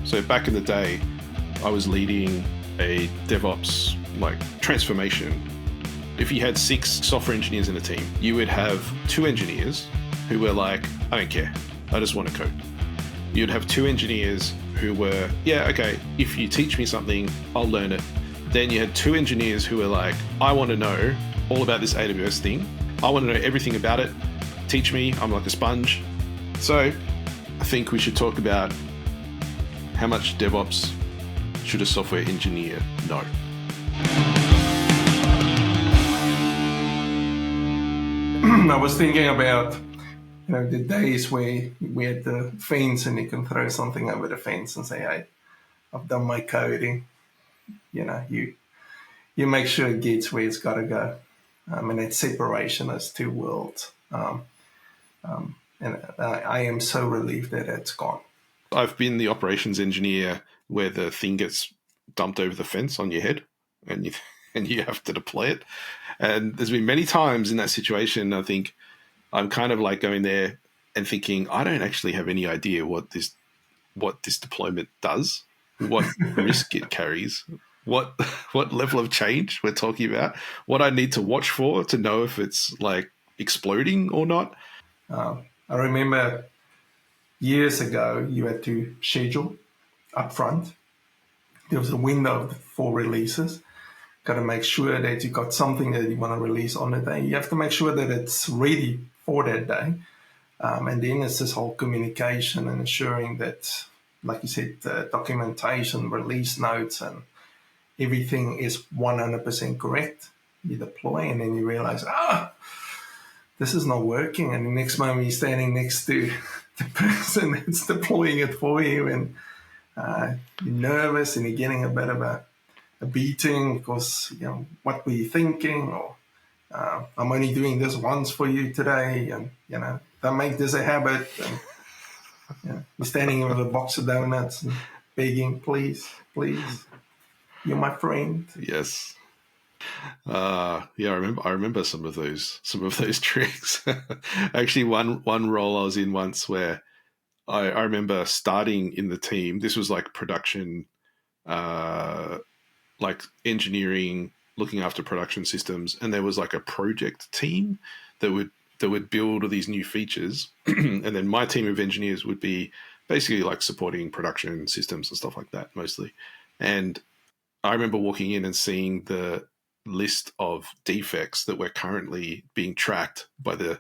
So back in the day, I was leading a DevOps transformation. If you had 6 software engineers in a team, you would have 2 engineers who were like, I don't care, I just want to code. You'd have 2 engineers who were, yeah, okay, if you teach me something, I'll learn it. Then you had 2 engineers who were like, I want to know all about this AWS thing. I want to know everything about it. Teach me, I'm like a sponge. So I think we should talk about how much DevOps should a software engineer know. I was thinking about the days where we had the fence and you can throw something over the fence and say, hey, I've done my coding. You make sure it gets where it's got to go. And that separation is 2 worlds. And I am so relieved that it's gone. I've been the operations engineer where the thing gets dumped over the fence on your head and you have to deploy it. And there's been many times in that situation, I think I'm kind of like going there and thinking, I don't actually have any idea what this deployment does, what risk it carries, what level of change we're talking about, what I need to watch for to know if it's like exploding or not. I remember years ago, you had to schedule up front. There was a window for releases. Got to make sure that you got something that you want to release on the day. You have to make sure that it's ready for that day. And then it's this whole communication and ensuring that, like you said, documentation, release notes, and everything is 100% correct. You deploy and then you realize, this is not working. And the next moment you're standing next to the person that's deploying it for you, and you're nervous and you're getting a bit of a beating because, what were you thinking? Or I'm only doing this once for you today, and, don't make this a habit. And, you're standing with a box of donuts and begging, please, you're my friend. Yes. I remember some of those tricks. Actually, one role I was in once where I remember starting in the team. This was like production, like engineering, looking after production systems, and there was like a project team that would build all these new features, and then my team of engineers would be basically like supporting production systems and stuff like that mostly. And I remember walking in and seeing the list of defects that were currently being tracked by the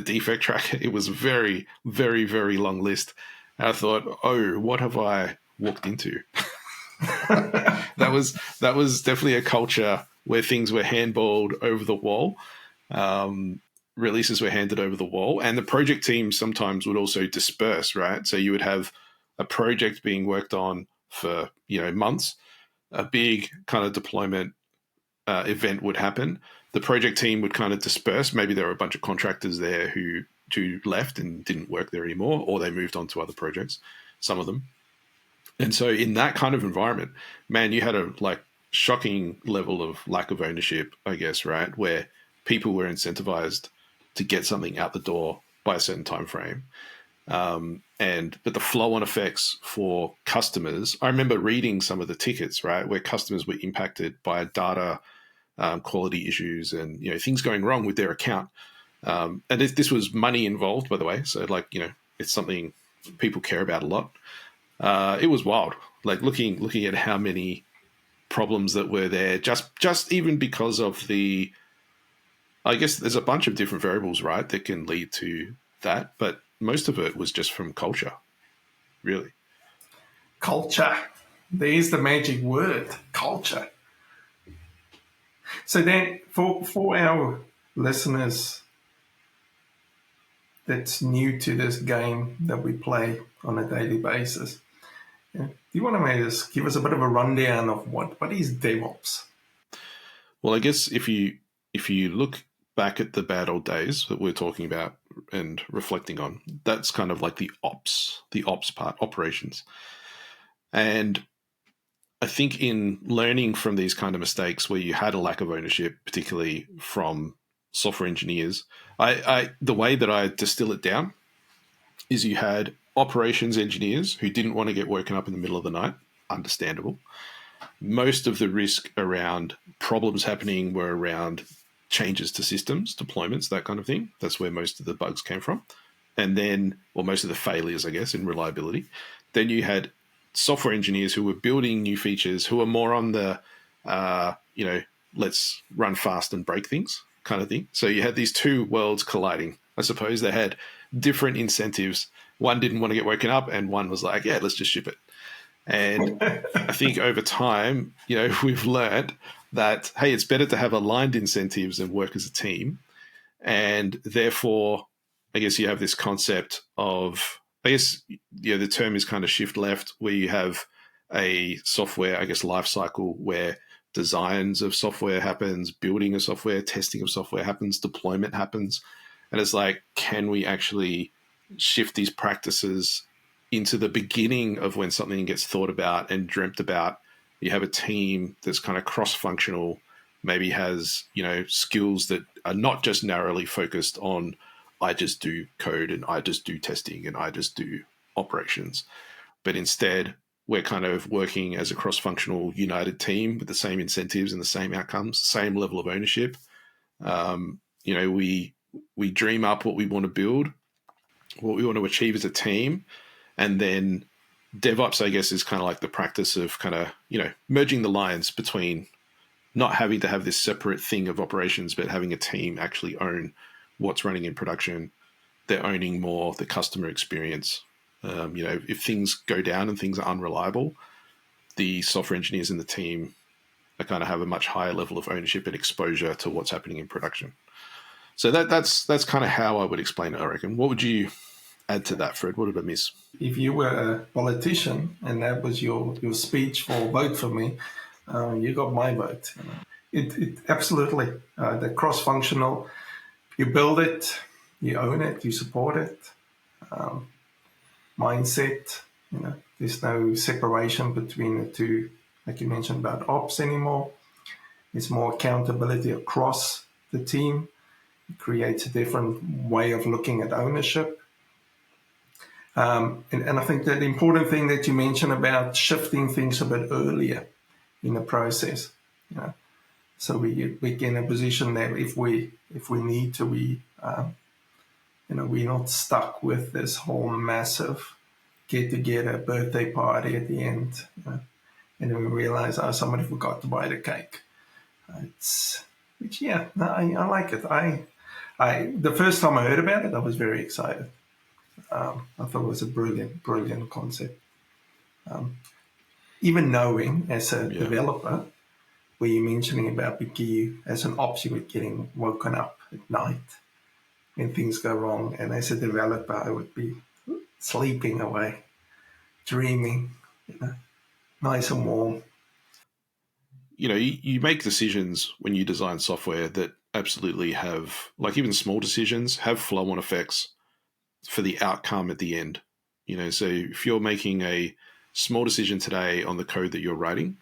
defect tracker. It was a very, very, very long list. And I thought, oh, what have I walked into? That was definitely a culture where things were handballed over the wall. Releases were handed over the wall, and the project team sometimes would also disperse, right? So you would have a project being worked on for months. A big kind of deployment event would happen. The project team would kind of disperse. Maybe there were a bunch of contractors there who left and didn't work there anymore, or they moved on to other projects, some of them. And so in that kind of environment, man, you had a shocking level of lack of ownership, I guess, right? Where people were incentivized to get something out the door by a certain time frame. But the flow-on effects for customers, I remember reading some of the tickets, right, where customers were impacted by data quality issues and things going wrong with their account. And this was money involved, by the way. So it's something people care about a lot. It was wild, like looking at how many problems that were there, just even because of the. I guess there's a bunch of different variables, right, that can lead to that, but most of it was just from culture, really. Culture. There's the magic word, culture. So then for our listeners that's new to this game that we play on a daily basis, do you want to maybe just give us a bit of a rundown of what is DevOps? Well, I guess if you look back at the bad old days that we're talking about and reflecting on, that's kind of like the ops part, operations. And I think in learning from these kind of mistakes where you had a lack of ownership, particularly from software engineers, the way that I distill it down is you had operations engineers who didn't want to get woken up in the middle of the night. Understandable. Most of the risk around problems happening were around changes to systems, deployments, that kind of thing. That's where most of the bugs came from. And then, or most of the failures, I guess, in reliability. Then you had software engineers who were building new features who were more on the, let's run fast and break things kind of thing. So you had these two worlds colliding. I suppose they had different incentives. One didn't want to get woken up, and one was like, yeah, let's just ship it. And I think over time, we've learned that, hey, it's better to have aligned incentives and work as a team. And therefore, I guess you have this concept of, the term is kind of shift left, where you have a software, life cycle where designs of software happens, building of software, testing of software happens, deployment happens. And it's like, can we actually shift these practices into the beginning of when something gets thought about and dreamt about? You have a team that's kind of cross-functional, maybe has, skills that are not just narrowly focused on, I just do code and I just do testing and I just do operations. But instead, we're kind of working as a cross-functional united team with the same incentives and the same outcomes, same level of ownership. We dream up what we want to build, what we want to achieve as a team. And then DevOps, I guess, is kind of like the practice of kind of, merging the lines between not having to have this separate thing of operations, but having a team actually own what's running in production. They're owning more the customer experience. If things go down and things are unreliable, the software engineers in the team kind of have a much higher level of ownership and exposure to what's happening in production. So that's kind of how I would explain it, I reckon. What would you add to that, Fred? What did I miss? If you were a politician and that was your speech for vote for me, you got my vote. It absolutely, the cross-functional, you build it, you own it, you support it. Mindset, there's no separation between the two, like you mentioned about ops anymore. It's more accountability across the team. It creates a different way of looking at ownership. And I think that the important thing that you mentioned about shifting things a bit earlier in the process, so we get in a position that if we need to, we're not stuck with this whole massive get-together birthday party at the end, and then we realize, somebody forgot to buy the cake. I like it. I the first time I heard about it, I was very excited. I thought it was a brilliant concept. Even knowing as a developer, where you're mentioning about you as an ops, you were getting woken up at night when things go wrong. And as a developer, I would be sleeping away, dreaming, nice and warm. You make decisions when you design software that absolutely have, like even small decisions, have flow-on effects for the outcome at the end. So if you're making a small decision today on the code that you're writing,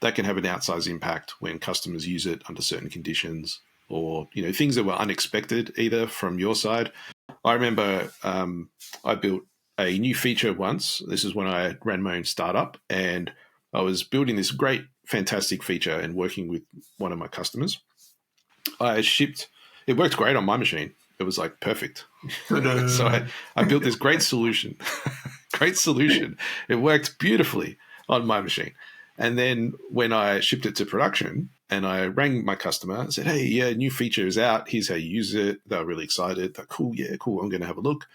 that can have an outsized impact when customers use it under certain conditions, or things that were unexpected either from your side. I remember I built a new feature once. This is when I ran my own startup, and I was building this great, fantastic feature and working with one of my customers. It worked great on my machine. It was like perfect. So I built this great solution. It worked beautifully on my machine. And then when I shipped it to production and I rang my customer and said, hey, yeah, new feature is out. Here's how you use it. They were really excited. They're cool. Yeah, cool. I'm going to have a look.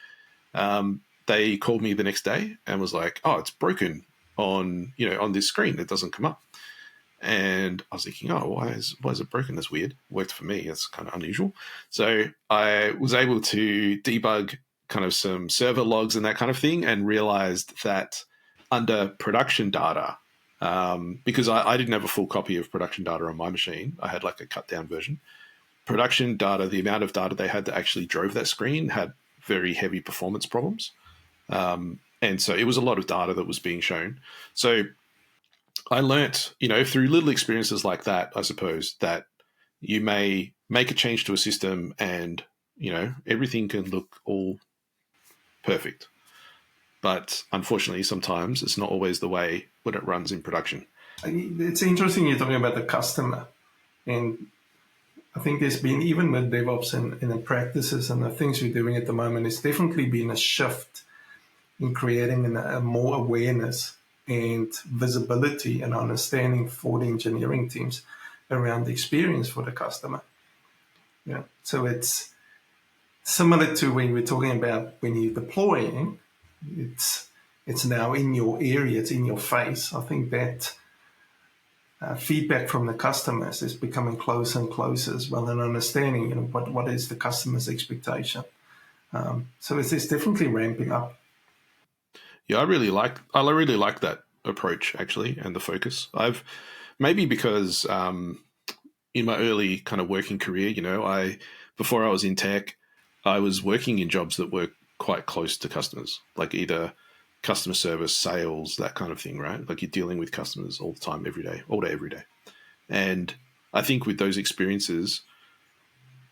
They called me the next day and was like, oh, it's broken on this screen. It doesn't come up. And I was thinking, oh, why is it broken? That's weird. Worked for me. That's kind of unusual. So I was able to debug kind of some server logs and that kind of thing, and realized that under production data, because I didn't have a full copy of production data on my machine, I had like a cut down version. Production data, the amount of data they had that actually drove that screen, had very heavy performance problems. And so it was a lot of data that was being shown. So I learnt, through little experiences like that, I suppose, that you may make a change to a system and, everything can look all perfect. But unfortunately, sometimes it's not always the way when it runs in production. It's interesting you're talking about the customer. And I think there's been, even with DevOps and the practices and the things we're doing at the moment, it's definitely been a shift in creating a more awareness and visibility and understanding for the engineering teams around the experience for the customer. Yeah. So it's similar to when we're talking about when you're deploying, it's now in your area, it's in your face. I think that feedback from the customers is becoming closer and closer as well, and understanding, what is the customer's expectation. So it's definitely ramping up. Yeah, I really like that approach actually, and the focus. I've maybe because in my early kind of working career, before I was in tech, I was working in jobs that were quite close to customers, like either customer service, sales, that kind of thing, right? Like you're dealing with customers all the time, every day, all day, every day. And I think with those experiences,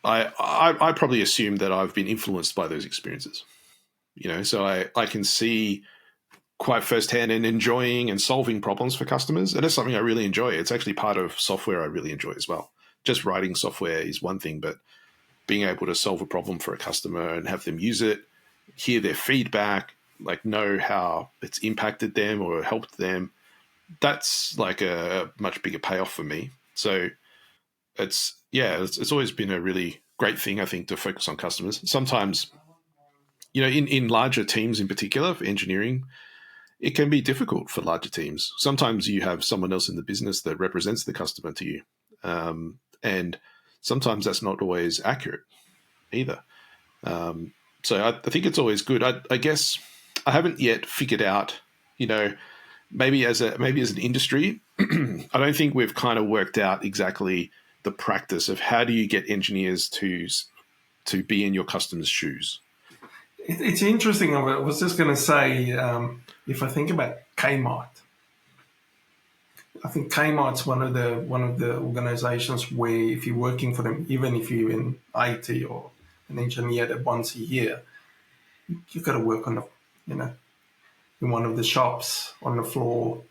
I probably assume that I've been influenced by those experiences. So I can see quite firsthand and enjoying and solving problems for customers. And it's something I really enjoy. It's actually part of software I really enjoy as well. Just writing software is one thing, but being able to solve a problem for a customer and have them use it, hear their feedback, like know how it's impacted them or helped them, that's like a much bigger payoff for me. So it's always been a really great thing, I think, to focus on customers. Sometimes, in larger teams in particular for engineering, it can be difficult for larger teams. Sometimes you have someone else in the business that represents the customer to you. And sometimes that's not always accurate either. So I think it's always good. I guess I haven't yet figured out, maybe as an industry, I don't think we've kind of worked out exactly the practice of how do you get engineers to be in your customers' shoes. It's interesting. I was just going to say, if I think about Kmart, I think Kmart's one of the organizations where if you're working for them, even if you're in IT or an engineer, that once a year you've got to work on in one of the shops on the floor,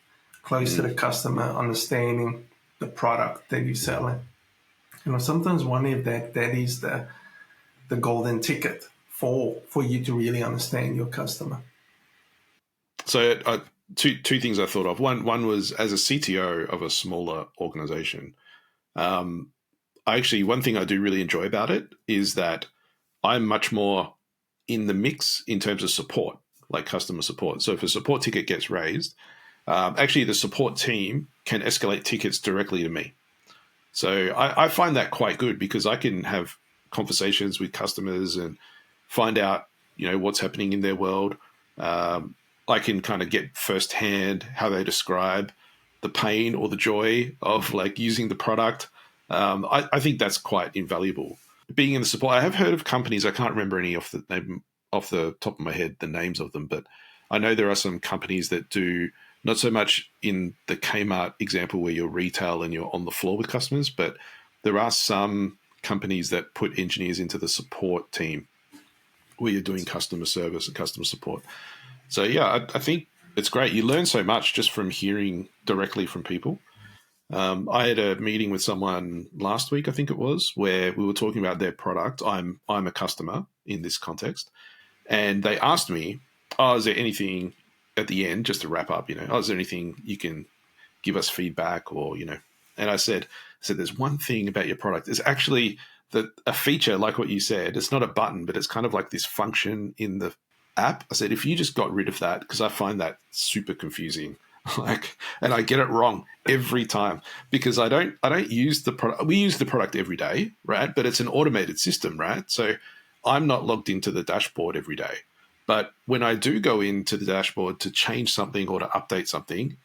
close to the customer, understanding the product that you're selling. Sometimes one of that is the golden ticket for you to really understand your customer. So two things I thought of. One was, as a CTO of a smaller organization, one thing I do really enjoy about it is that I'm much more in the mix in terms of support, like customer support. So if a support ticket gets raised, actually the support team can escalate tickets directly to me. So I find that quite good because I can have conversations with customers and find out, what's happening in their world. I can kind of get firsthand how they describe the pain or the joy of like using the product. I think that's quite invaluable. Being in the support, I have heard of companies, I can't remember any off the top of my head, the names of them, but I know there are some companies that do not so much in the Kmart example where you're retail and you're on the floor with customers, but there are some companies that put engineers into the support team where you're doing customer service and customer support. So yeah, I think it's great. You learn so much just from hearing directly from people. I had a meeting with someone last week, I think it was, where we were talking about their product. I'm a customer in this context, and they asked me, "Oh, is there anything at the end just to wrap up? Is there anything you can give us feedback or?" And I said, "There's one thing about your product. It's actually a feature like what you said. It's not a button, but it's kind of like this function in the app." I said, "If you just got rid of that, because I find that super confusing." And I get it wrong every time because I don't use the product. We use the product every day, right? But it's an automated system, right? So I'm not logged into the dashboard every day. But when I do go into the dashboard to change something or to update something,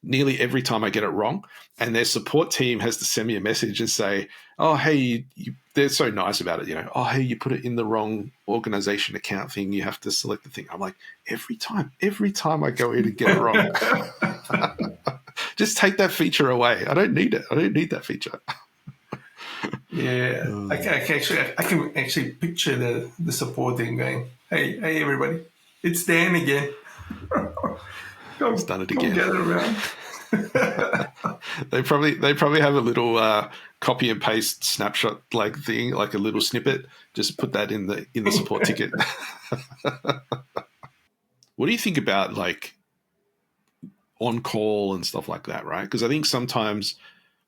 nearly every time I get it wrong. And their support team has to send me a message and say, "Oh, hey, they're so nice about it. Oh, hey, you put it in the wrong organization account thing. You have to select the thing." I'm like, every time I go in and get it wrong, just take that feature away. I don't need it. I don't need that feature. Yeah, I can actually picture the support team going, hey, everybody, It's Dan again. It's Come, done it come again. get it around. They probably have a little copy and paste snapshot like thing, like a little snippet. Just put that in the support ticket. What do you think about like on call and stuff like that, right? Because I think sometimes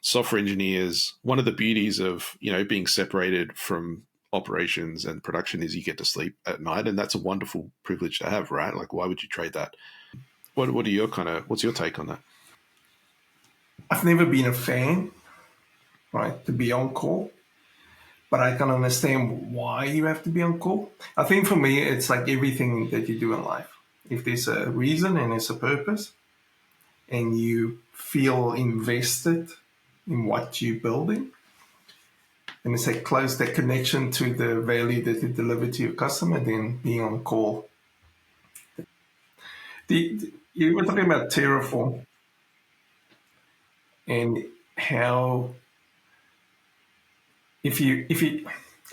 software engineers, one of the beauties of being separated from operations and production is you get to sleep at night, and that's a wonderful privilege to have, right? Like, why would you trade that? What are your what's your take on that? I've never been a fan, right, to be on call, but I can understand why you have to be on call. I think for me, it's like everything that you do in life. If there's a reason and there's a purpose, and you feel invested in what you're building, and it's like close that connection to the value that you deliver to your customer, then being on call. You were talking about Terraform and how if you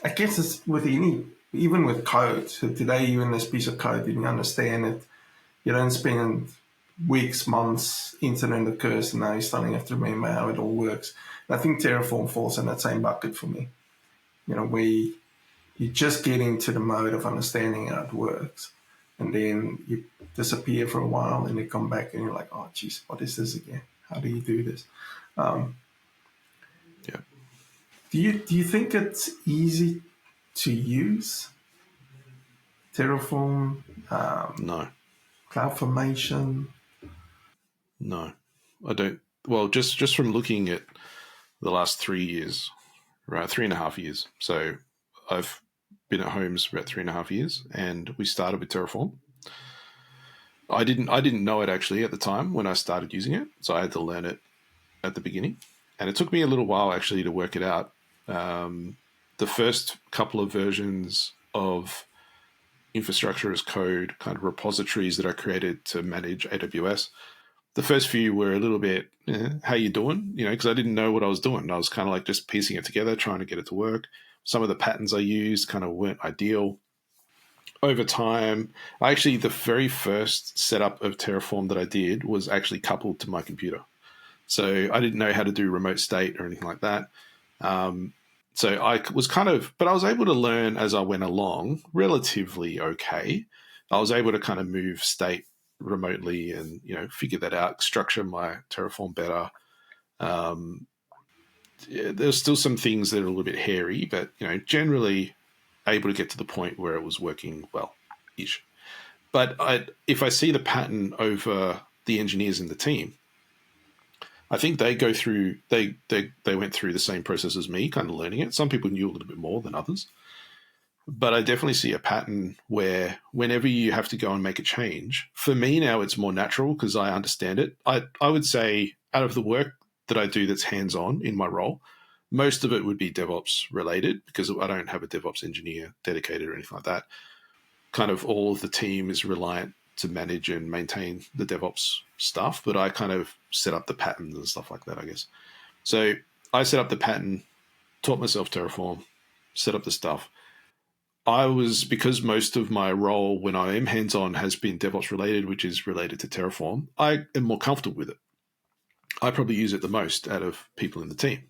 I guess it's with any, even with code. So today you're in this piece of code and you understand it. You don't spend weeks, months, incident occurs, and now you suddenly have to remember how it all works. And I think Terraform falls in that same bucket for me. Where you just get into the mode of understanding how it works, and then you disappear for a while, and you come back, and you're like, oh, geez, what is this again? How do you do this? Yeah. Do you think it's easy to use Terraform, No, CloudFormation? no, I don't. Well, just from looking at the last 3 years, right, 3.5 years. So I've been at Homes for about 3.5 years, and we started with Terraform. I didn't know it actually at the time when I started using it, so I had to learn it at the beginning, and it took me a little while actually to work it out. The first couple of versions of infrastructure as code kind of repositories that I created to manage AWS, the first few were a little bit, how you doing? Because I didn't know what I was doing. I was kind of like just piecing it together, trying to get it to work. Some of the patterns I used kind of weren't ideal. Over time, the very first setup of Terraform that I did was actually coupled to my computer. So I didn't know how to do remote state or anything like that. So I was but I was able to learn as I went along relatively okay. I was able to kind of move state remotely and, figure that out, structure my Terraform better. There's still some things that are a little bit hairy, but, generally able to get to the point where it was working well-ish. But if I see the pattern over the engineers in the team, I think they go through they went through the same process as me, kind of learning it. Some people knew a little bit more than others, but I definitely see a pattern where whenever you have to go and make a change, for me now it's more natural because I understand it. I would say out of the work that I do that's hands-on in my role, most of it would be DevOps related because I don't have a DevOps engineer dedicated or anything like that. Kind of all of the team is reliant to manage and maintain the DevOps stuff, but I kind of set up the patterns and stuff like that, I guess. So I set up the pattern, taught myself Terraform, set up the stuff. Because most of my role when I am hands-on has been DevOps related, which is related to Terraform, I am more comfortable with it. I probably use it the most out of people in the team.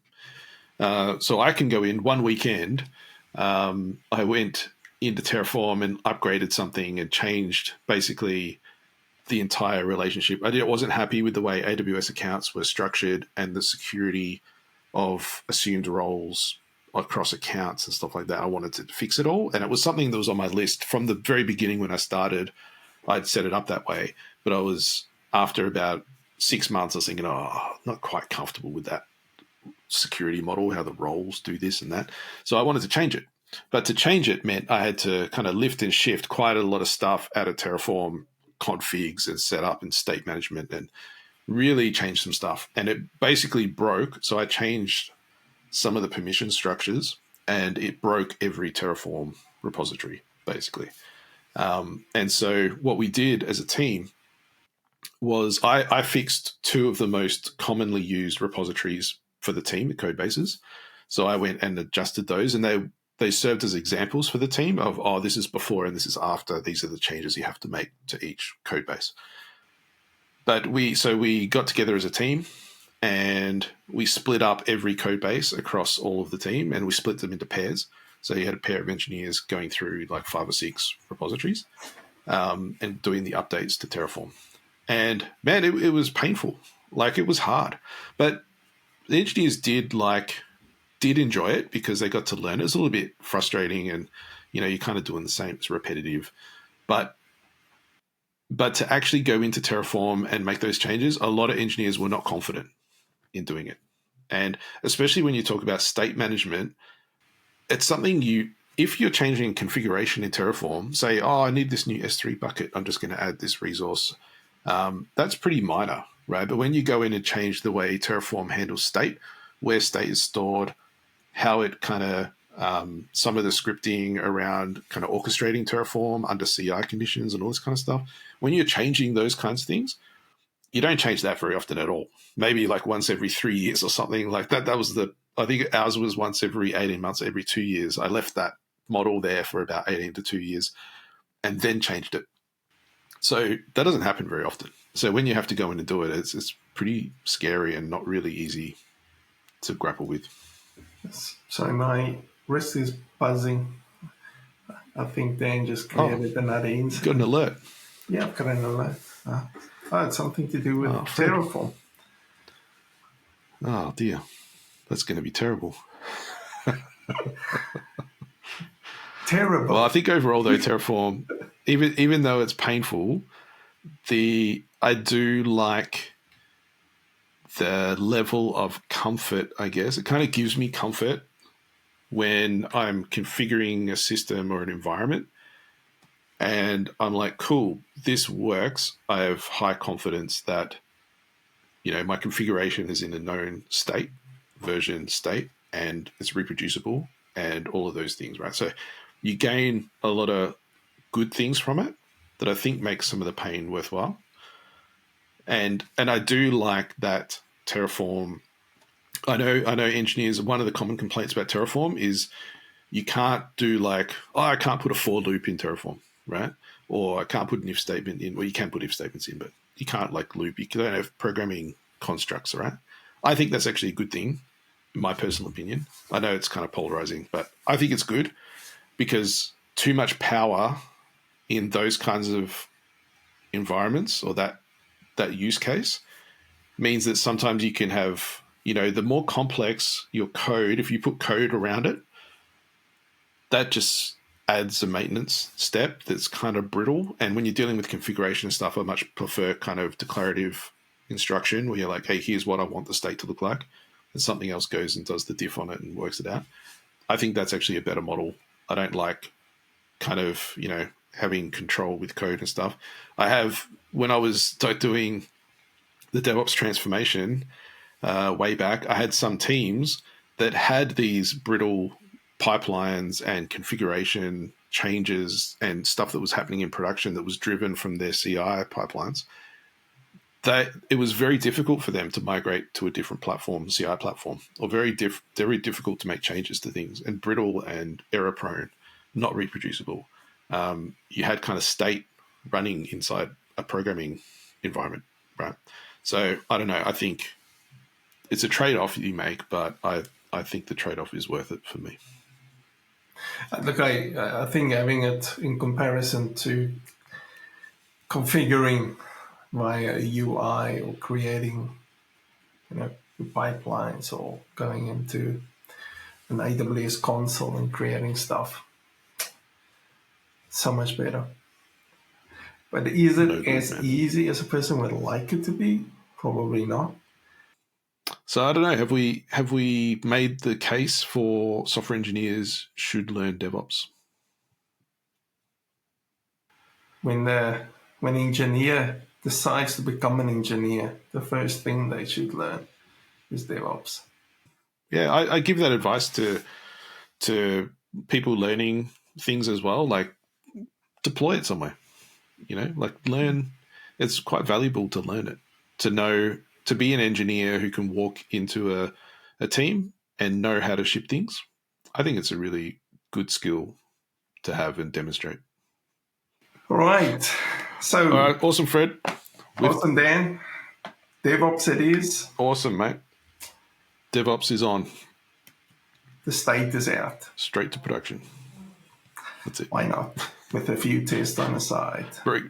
So I can go in one weekend. I went into Terraform and upgraded something and changed basically the entire relationship. I wasn't happy with the way AWS accounts were structured and the security of assumed roles across accounts and stuff like that. I wanted to fix it all. And it was something that was on my list from the very beginning when I started. I'd set it up that way. But after about 6 months, I was thinking, not quite comfortable with that security model, how the roles do this and that. So I wanted to change it. But to change it meant I had to kind of lift and shift quite a lot of stuff out of Terraform configs and setup and state management and really change some stuff. And it basically broke. So I changed some of the permission structures and it broke every Terraform repository, basically. And so what we did as a team was I fixed two of the most commonly used repositories for the team, the code bases. So I went and adjusted those, and they served as examples for the team of, oh, this is before and this is after. These are the changes you have to make to each code base. But we got together as a team and we split up every code base across all of the team, and we split them into pairs. So you had a pair of engineers going through like 5 or 6 repositories and doing the updates to Terraform. And man, it was painful. Like, it was hard. But the engineers did enjoy it because they got to learn. It was a little bit frustrating, and you're kind of doing the same. It's repetitive. But to actually go into Terraform and make those changes, a lot of engineers were not confident in doing it. And especially when you talk about state management, it's something if you're changing configuration in Terraform, say, oh, I need this new S3 bucket, I'm just going to add this resource. That's pretty minor, right? But when you go in and change the way Terraform handles state, where state is stored, how it kind of, some of the scripting around kind of orchestrating Terraform under CI conditions and all this kind of stuff, when you're changing those kinds of things, you don't change that very often at all. Maybe like once every 3 years or something like that. That was I think ours was once every 18 months, every 2 years. I left that model there for about 18 to 2 years and then changed it. So that doesn't happen very often. So when you have to go in and do it, it's pretty scary and not really easy to grapple with. So my wrist is buzzing. I think Dan just created another incident. Got an alert. Yeah, I've got an alert. It's something to do with Terraform. Oh dear, that's going to be terrible. Terrible. Well, I think overall though, Terraform, even though it's painful, I do like the level of comfort, I guess. It kind of gives me comfort when I'm configuring a system or an environment and I'm like, cool, this works. I have high confidence that, my configuration is in a known state, version state, and it's reproducible and all of those things, right? So you gain a lot of good things from it that I think makes some of the pain worthwhile. And I do like that Terraform. I know engineers, one of the common complaints about Terraform is you can't do I can't put a for loop in Terraform, right? Or I can't put an if statement in. Well, you can put if statements in, but you can't loop. You don't have programming constructs, right? I think that's actually a good thing, in my personal opinion. I know it's kind of polarizing, but I think it's good because too much power in those kinds of environments or that use case means that sometimes you can have, the more complex your code, if you put code around it, that just adds a maintenance step that's kind of brittle. And when you're dealing with configuration and stuff, I much prefer kind of declarative instruction where you're like, hey, here's what I want the state to look like. And something else goes and does the diff on it and works it out. I think that's actually a better model. I don't like kind of, having control with code and stuff. When I was doing the DevOps transformation way back, I had some teams that had these brittle pipelines and configuration changes and stuff that was happening in production that was driven from their CI pipelines. That it was very difficult for them to migrate to a different platform, CI platform, or very difficult to make changes to things, and brittle and error prone, not reproducible. You had kind of state running inside a programming environment, right? So I don't know. I think it's a trade-off you make, but I think the trade-off is worth it for me. Look, I think having it in comparison to configuring via UI or creating, pipelines or going into an AWS console and creating stuff, so much better. But is it easy as a person would like it to be? Probably not. So I don't know. Have we made the case for software engineers should learn DevOps? When an engineer decides to become an engineer, the first thing they should learn is DevOps. Yeah, I give that advice to people learning things as well. Like, deploy it somewhere. Learn. It's quite valuable to learn it, to know, to be an engineer who can walk into a team and know how to ship things. I think it's a really good skill to have and demonstrate. All right. So, All right, awesome, Fred. awesome, Dan. DevOps it is. Awesome, mate. DevOps is on. The state is out. Straight to production. That's it. Why not? With a few tests on the side. Very